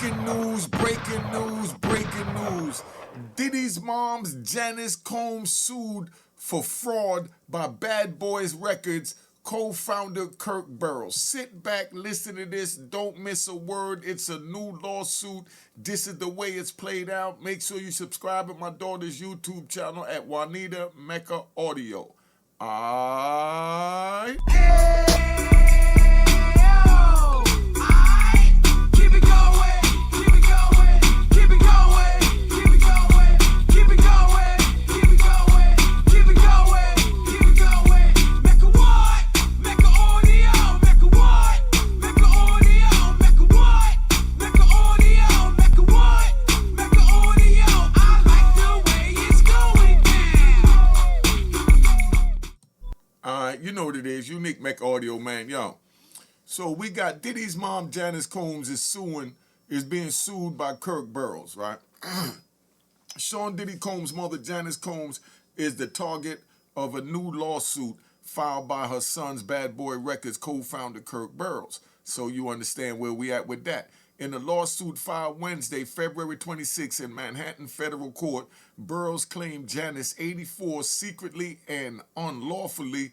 Breaking news, breaking news, breaking news. Diddy's mom's Janice Combs sued for fraud by Bad Boys Records co-founder Kirk Burrowes. Sit back, listen to this, don't miss a word. It's a new lawsuit. This is the way it's played out. Make sure you subscribe to my daughter's YouTube channel at Juanita Mecca Audio. Alright. You know what it is, Unique Mecca Audio, man, yo. So we got Diddy's mom, Janice Combs, is being sued by Kirk Burrowes, right? Sean Diddy Combs' mother, Janice Combs, is the target of a new lawsuit filed by her son's Bad Boy Records co-founder Kirk Burrowes. So you understand where we at with that. In a lawsuit filed Wednesday, February 26 in Manhattan Federal Court, Burrowes claimed Janice, 84, secretly and unlawfully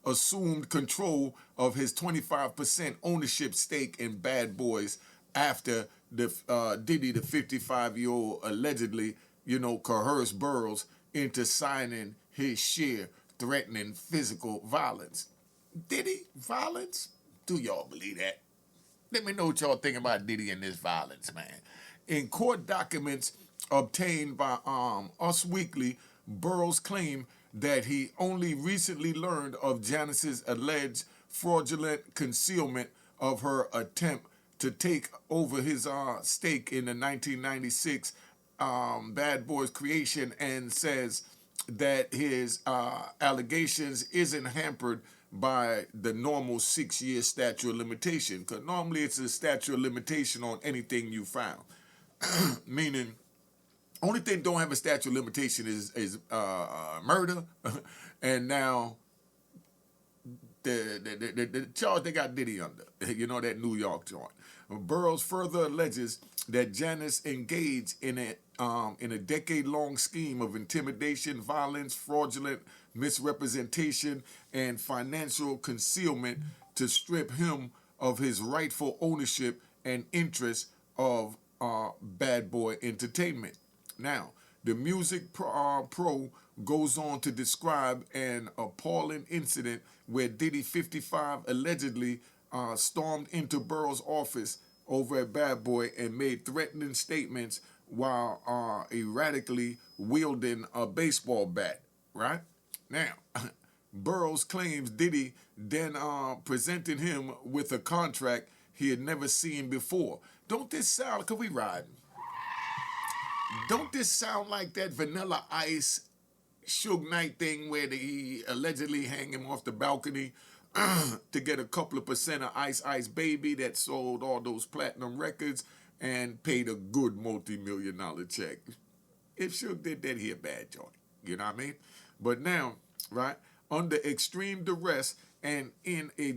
assumed control of his 25% ownership stake in Bad Boys after Diddy, the 55-year-old, allegedly, coerced Burrowes into signing his share, threatening physical violence. Diddy violence? Do y'all believe that? Let me know what y'all think about Diddy and this violence, man. In court documents obtained by Us Weekly, Burrowes claimed that he only recently learned of Janice's alleged fraudulent concealment of her attempt to take over his stake in the 1996 Bad Boys creation, and says that his allegations isn't hampered by the normal 6-year statute of limitation, because normally it's a statute of limitation on anything you found. Meaning, only thing don't have a statute of limitation is murder, and now the charge they got Diddy under, that New York joint. Burrowes further alleges that Janice engaged in a decade-long scheme of intimidation, violence, fraudulent misrepresentation, and financial concealment to strip him of his rightful ownership and interest of Bad Boy Entertainment. Now, the music pro goes on to describe an appalling incident where Diddy, 55, allegedly stormed into Burrowes' office over at Bad Boy and made threatening statements while erratically wielding a baseball bat, right? Now, Burrowes claims Diddy then presented him with a contract he had never seen before. Don't this sound, because we riding, don't this sound like that Vanilla Ice Suge Knight thing where he allegedly hang him off the balcony to get a couple of percent of Ice Ice Baby that sold all those platinum records and paid a good multi-million-dollar check? If Suge did that, he a bad joint. You know what I mean? But now, right, under extreme duress and in a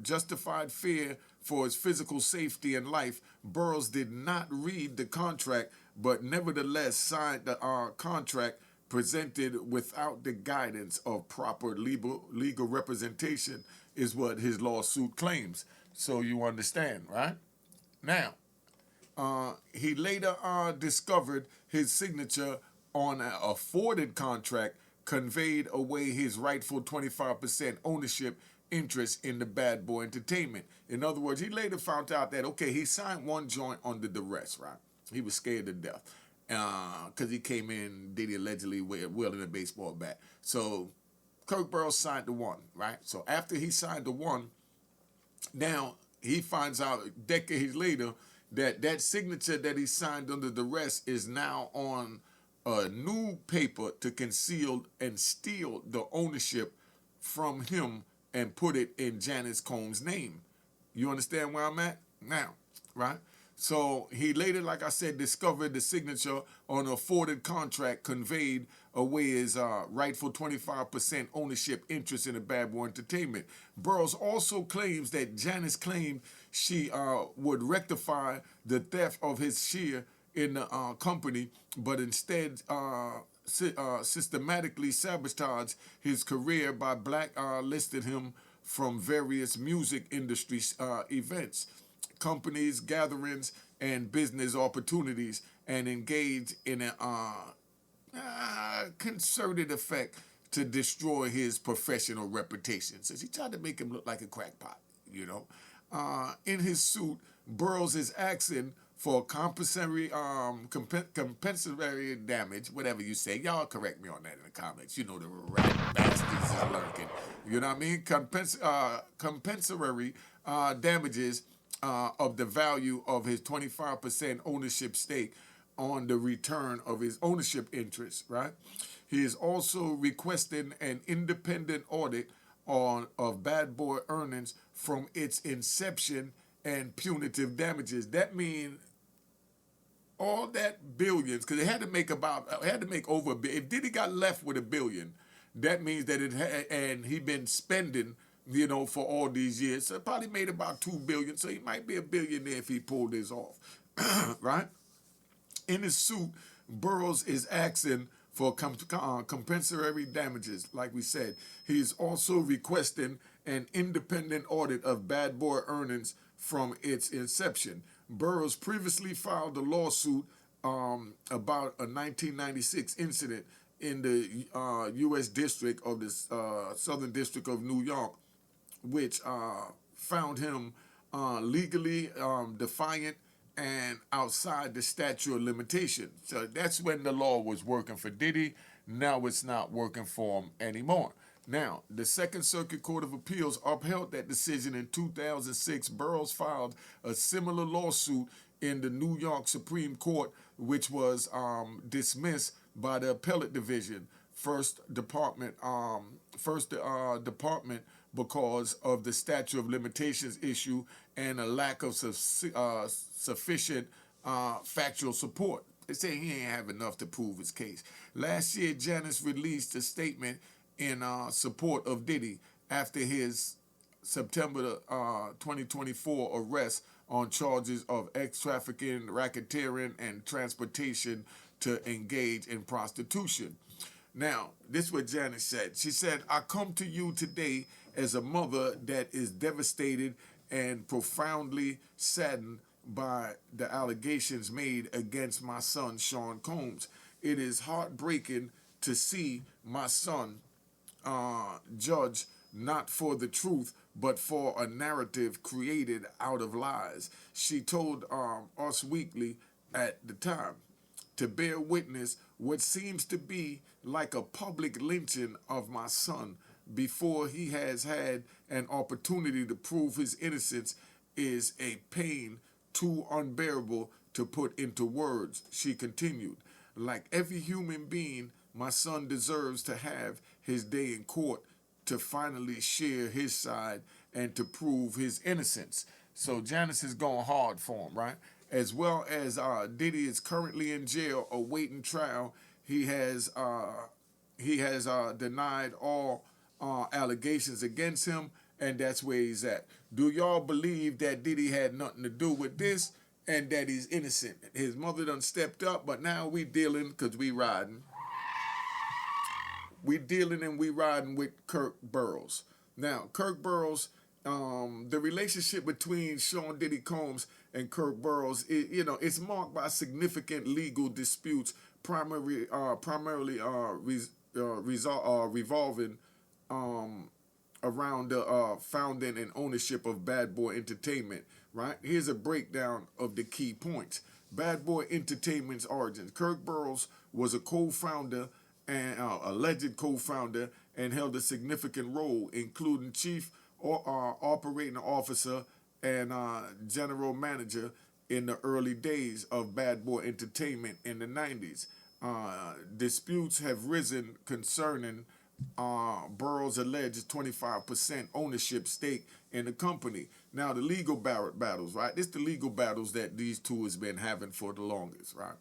justified fear for his physical safety and life, Burrowes did not read the contract, but nevertheless signed the contract presented without the guidance of proper legal representation, is what his lawsuit claims. So you understand, right? Now, he later discovered his signature on an afforded contract conveyed away his rightful 25% ownership interest in the Bad Boy Entertainment. In other words, he later found out that, okay, he signed one joint under duress, right? He was scared to death because he came in, Diddy allegedly wielding a baseball bat. So Kirk Burrowes signed the one, right? So after he signed the one, now he finds out decades later that that signature that he signed under duress is now on a new paper to conceal and steal the ownership from him and put it in Janice Combs' name. You understand where I'm at? Now, right? So he later, like I said, discovered the signature on a forwarded contract conveyed away his rightful 25% ownership interest in the Bad Boy Entertainment. Burroughs also claims that Janice claimed she would rectify the theft of his share in the company, but instead systematically sabotaged his career by blacklisting him from various music industry events, companies, gatherings, and business opportunities, and engaged in a concerted effect to destroy his professional reputation. So he tried to make him look like a crackpot, you know. In his suit, Burroughs is asking for compensatory, compensatory damage, whatever you say. Y'all correct me on that in the comments. You know the rat bastards is lurking. You know what I mean? Compensatory damages of the value of his 25% ownership stake on the return of his ownership interest, right? He is also requesting an independent audit of Bad Boy earnings from its inception and punitive damages. That means all that billions, because it had to make over a billion. If Diddy got left with a billion, that means that and he been spending, for all these years. So it probably made about 2 billion. So he might be a billionaire if he pulled this off, right? In his suit, Burroughs is asking for compensatory damages, like we said. He is also requesting an independent audit of Bad Boy earnings from its inception. Burroughs previously filed a lawsuit about a 1996 incident in the U.S. District of the Southern District of New York, which found him legally defiant and outside the statute of limitation. So that's when the law was working for Diddy. Now it's not working for him anymore. Now, the Second Circuit Court of Appeals upheld that decision in 2006. Burroughs filed a similar lawsuit in the New York Supreme Court, which was dismissed by the Appellate Division, First Department, because of the statute of limitations issue and a lack of sufficient factual support. They say he ain't have enough to prove his case. Last year, Janice released a statement in support of Diddy after his September 2024 arrest on charges of trafficking, racketeering, and transportation to engage in prostitution. Now, this is what Janice said. She said, "I come to you today as a mother that is devastated and profoundly saddened by the allegations made against my son, Sean Combs. It is heartbreaking to see my son judged not for the truth, but for a narrative created out of lies." She told Us Weekly at the time to bear witness what seems to be like a public lynching of my son before he has had an opportunity to prove his innocence is a pain too unbearable to put into words. She continued, "Like every human being, my son deserves to have his day in court to finally share his side and to prove his innocence." So Janice is going hard for him, right? As well as Diddy is currently in jail awaiting trial. He has denied all allegations against him, and that's where he's at. Do y'all believe that Diddy had nothing to do with this and that he's innocent? His mother done stepped up, but now we dealing, because we riding. We dealing and we riding with Kirk Burrowes. Now, Kirk Burrowes, the relationship between Sean Diddy Combs and Kirk Burrowes, it's marked by significant legal disputes, primarily revolving around the founding and ownership of Bad Boy Entertainment, right? Here's a breakdown of the key points. Bad Boy Entertainment's origins. Kirk Burrowes was a co-founder and alleged co-founder and held a significant role, including chief or operating officer and general manager in the early days of Bad Boy Entertainment in the 90s. Disputes have risen concerning Burrowes alleged 25% ownership stake in the company. Now the legal battles, right? This the legal battles that these two has been having for the longest, right?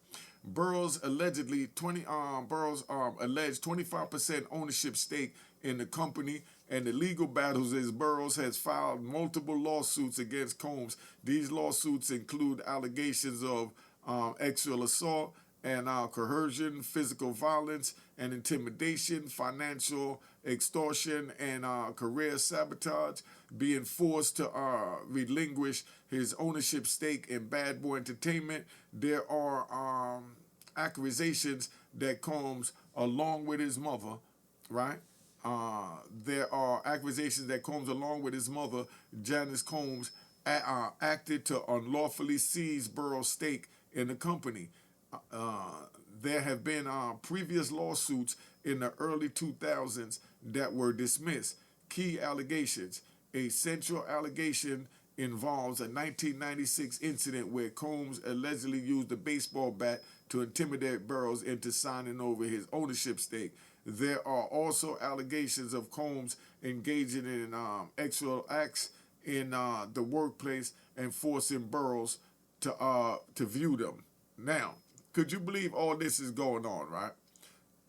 Burrowes allegedly 20 Burrowes alleged 25% ownership stake in the company, and the legal battles is Burrowes has filed multiple lawsuits against Combs. These lawsuits include allegations of sexual assault and coercion, physical violence and intimidation, financial extortion, and career sabotage, being forced to relinquish his ownership stake in Bad Boy Entertainment. There are accusations that Combs, along with his mother, right? There are accusations that Combs, along with his mother, Janice Combs, acted to unlawfully seize Burrowes' stake in the company. Uh, there have been previous lawsuits in the early 2000s that were dismissed. Key allegations. A central allegation involves a 1996 incident where Combs allegedly used a baseball bat to intimidate Burrowes into signing over his ownership stake. There are also allegations of Combs engaging in sexual acts in the workplace and forcing Burrowes to view them. Now, could you believe all this is going on, right?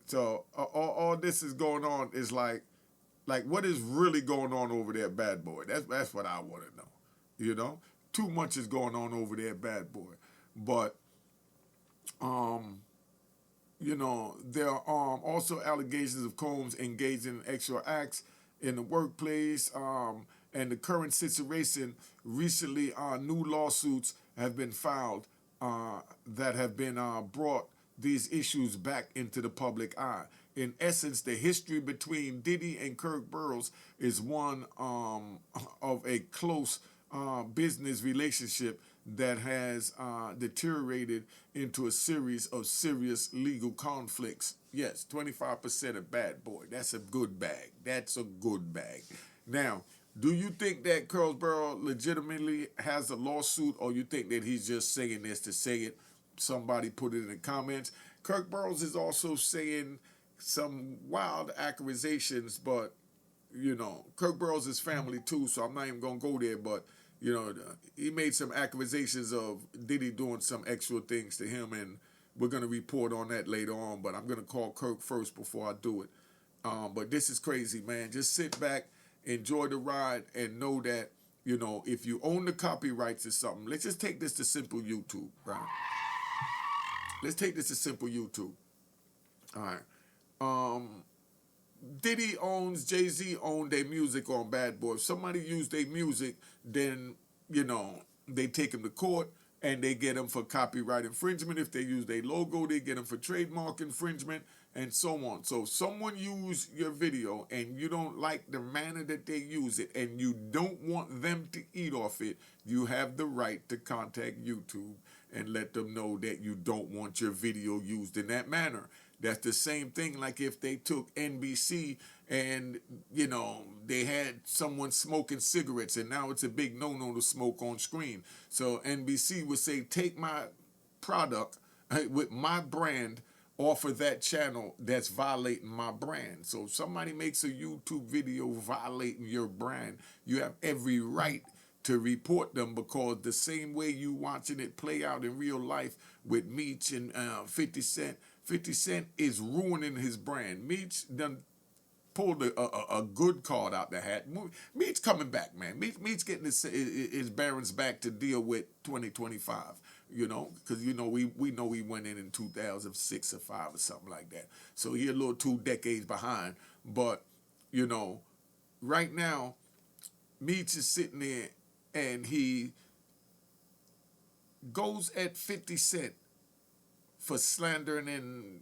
So all this is going on is like what is really going on over there, Bad Boy? That's what I want to know. You know, too much is going on over there, Bad Boy. But um, there are also allegations of Combs engaging in extra acts in the workplace. And the current situation, recently, new lawsuits have been filed that have been brought these issues back into the public eye. In essence, the history between Diddy and Kirk Burrowes is one of a close business relationship that has deteriorated into a series of serious legal conflicts. Yes, 25% of Bad Boy. That's a good bag. That's a good bag. Now, do you think that Kirk Burrowes legitimately has a lawsuit, or you think that he's just saying this to say it? Somebody put it in the comments. Kirk Burrowes is also saying some wild accusations, but Kirk Burrowes is family too, so I'm not even gonna go there. But he made some accusations of Diddy doing some extra things to him, and we're gonna report on that later on. But I'm gonna call Kirk first before I do it. But this is crazy, man. Just sit back, enjoy the ride, and know that if you own the copyrights to something, let's just take this to simple YouTube, right? Let's take this to simple YouTube. All right. Um, Diddy owns, Jay-Z owned their music on Bad Boy. If somebody used their music, then, they take them to court and they get them for copyright infringement. If they use their logo, they get them for trademark infringement and so on. So if someone use your video and you don't like the manner that they use it and you don't want them to eat off it, you have the right to contact YouTube and let them know that you don't want your video used in that manner. That's the same thing like if they took NBC and, they had someone smoking cigarettes and now it's a big no-no to smoke on screen. So NBC would say, take my product with my brand off of that channel that's violating my brand. So if somebody makes a YouTube video violating your brand, you have every right to report them, because the same way you watching it play out in real life with Meech and 50 Cent, 50 Cent is ruining his brand. Meech done pulled a good card out the hat. Meech coming back, man. Meech getting his barons back to deal with 2025. Because we know he went in 2006 or 5 or something like that. So he a little 2 decades behind. But right now, Meech is sitting there and he goes at 50 Cent for slandering and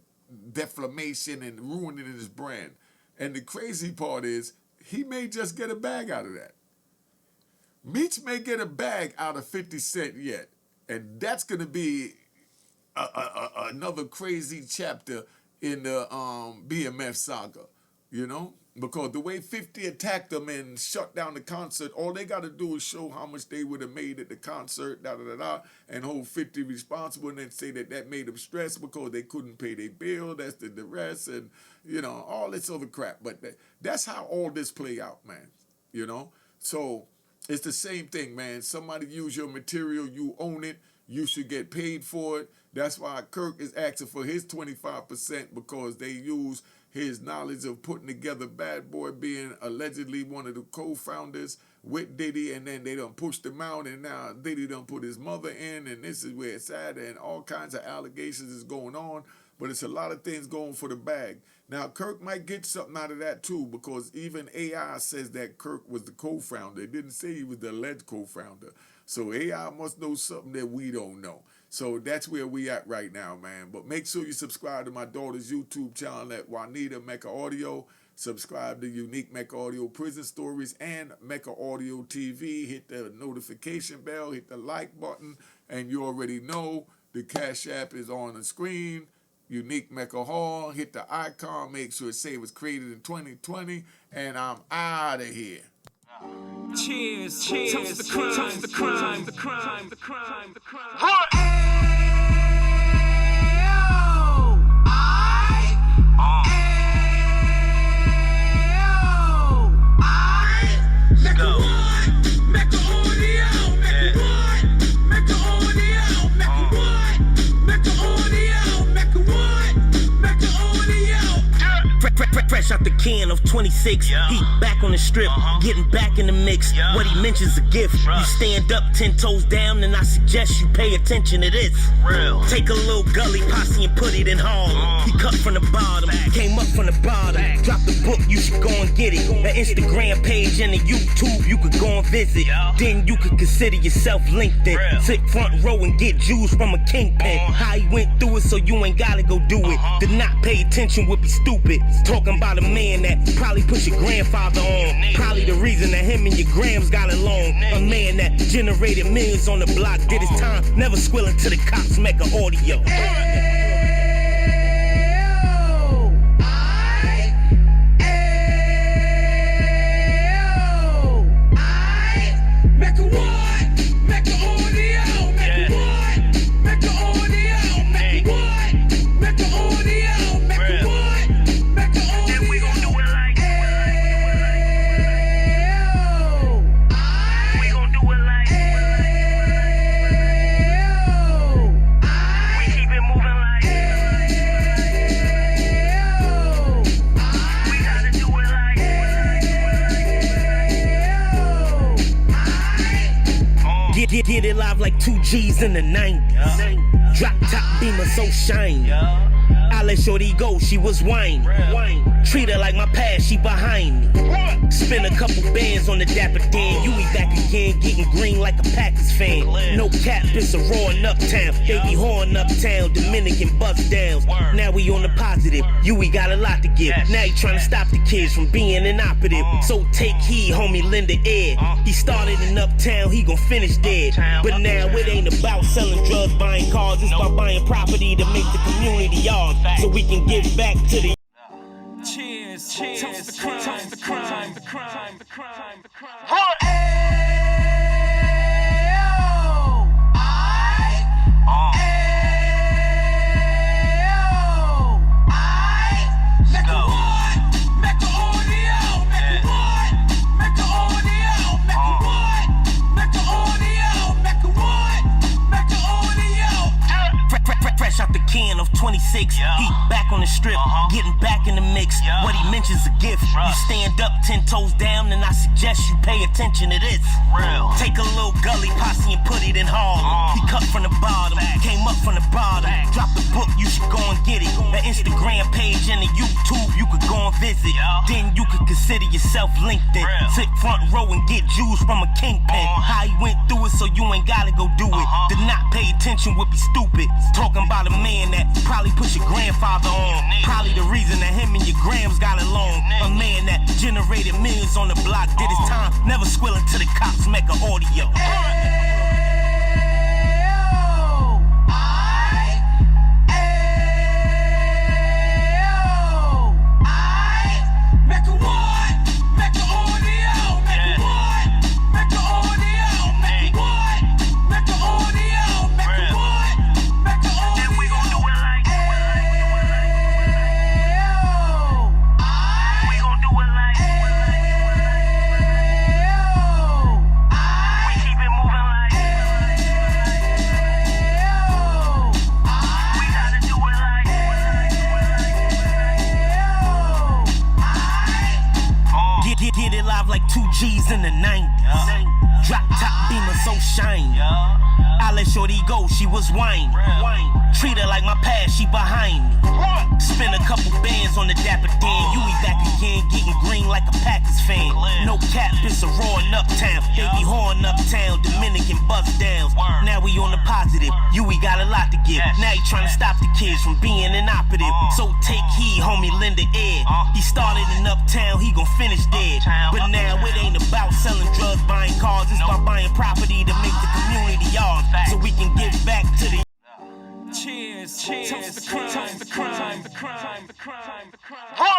defamation and ruining his brand. And the crazy part is, he may just get a bag out of that. Meech may get a bag out of 50 Cent yet. And that's going to be another crazy chapter in the BMF saga, Because the way 50 attacked them and shut down the concert, all they got to do is show how much they would have made at the concert, and hold 50 responsible, and then say that made them stressed because they couldn't pay their bill. That's the rest, and all this other crap. But that's how all this play out, man. So it's the same thing, man. Somebody use your material, you own it, you should get paid for it. That's why Kirk is asking for his 25%, because they use his knowledge of putting together Bad Boy, being allegedly one of the co-founders with Diddy, and then they done pushed him out, and now Diddy done put his mother in, and this is where it's at, and all kinds of allegations is going on, but it's a lot of things going for the bag. Now, Kirk might get something out of that too, because even AI says that Kirk was the co-founder. It didn't say he was the alleged co-founder. So AI must know something that we don't know. So that's where we at right now, man. But make sure you subscribe to my daughter's YouTube channel at Juanita Mecca Audio. Subscribe to Unique Mecca Audio Prison Stories and Mecca Audio TV. Hit the notification bell, hit the like button, and you already know the Cash App is on the screen. Unique Mecca Hall. Hit the icon. Make sure it say it was created in 2020. And I'm out of here. Cheers, cheers, toast the crime, toast the crime, the crime, the crime, the crime. Let's go. Mecca audio, Mecca what? Mecca audio, Mecca what? Mecca audio, Mecca what? Mecca audio. Fresh out the can of 26, he back on the strip, getting back in the mix. What he mentions a gift. You stand up 10 toes down, and I suggest you pay attention to this. Take a little gully posse and put it in Harlem. He cut from the bottom, came up from the bottom. Drop the book, you should go and get it. An Instagram page and a YouTube you could go and visit. Then you could consider yourself LinkedIn. Sit front row and get Jews from a kingpin. How he went through it, so you ain't gotta go do it. To not pay attention would be stupid. Talking about a man that probably put your grandfather on. Probably the reason that him and your grams got along. A man that generated millions on the block, did his time, never squilling to the cops, Mecca audio. Mecca what? Mecca audio, Mecca what? Mecca audio, Mecca what? Mecca audio, Mecca what? Mecca audio. And we gon' do it like we gon' do it like we keep it moving like we gotta do it like Get it live like 2 G's in the 90s. Drop top beamer so shiny. I let shorty go, she was whining. Treat her like my past, she behind me. Spin a couple bands on the dapper Dan. You be back again, getting green like a Packers fan. No cap, it's a roaring uptown. They be whoring uptown, Dominican bust downs. Now we on the positive, we got a lot to give. Now he trying to stop the kids from being inoperative. So take heed, homie, lend a ear. He started in uptown, he gon' finish dead. But now it ain't about selling drugs, buying cars. It's about buying property to make the community ours, so we can give back to the Cheers, cheers, toast the crime, toast the crime, the crime, the crime, the crime. Mecca what? Mecca audio, Mecca what? Mecca audio, Mecca what? Mecca audio, Mecca what? Mecca audio. fresh out the can of 26. He back on the strip, getting back in the mix. What he mentions a gift. You stand up 10 toes down, and I suggest you pay attention to this. Take a little gully posse and put it in Harlem. He cut from the bottom, came up from the bottom. Drop the book, you should go and get it. An Instagram page and a YouTube you could go and visit. Then you could consider yourself LinkedIn. Sit front row and get Jews from a kingpin. How he went through it, so you ain't gotta go do it. To not pay attention would be stupid. Talking about a man that probably put your grandfather on. Probably the reason that him and your grams got along. A man that generated millions on the block, did his time, never squilling to the cops, Mecca audio. Mecca what? was whining. Treat her like my past, she behind me. Spend a couple bands on the Dapper Dan. Yui back again, getting green like a Packers fan. No cap, it's a roaring uptown. Baby horn uptown, Dominican bust downs. Now we on the positive, Yui got a lot to give. Now he trying to stop the kids from being inoperative. So take heed, homie, lend a ear. He started in uptown, he gon' finish dead. But now it ain't about selling drugs, buying cars. It's about buying property to make the community ours, so we can give back to the. Cheers, cheers, toast the crime, the crime, the crime, the crime, the crime.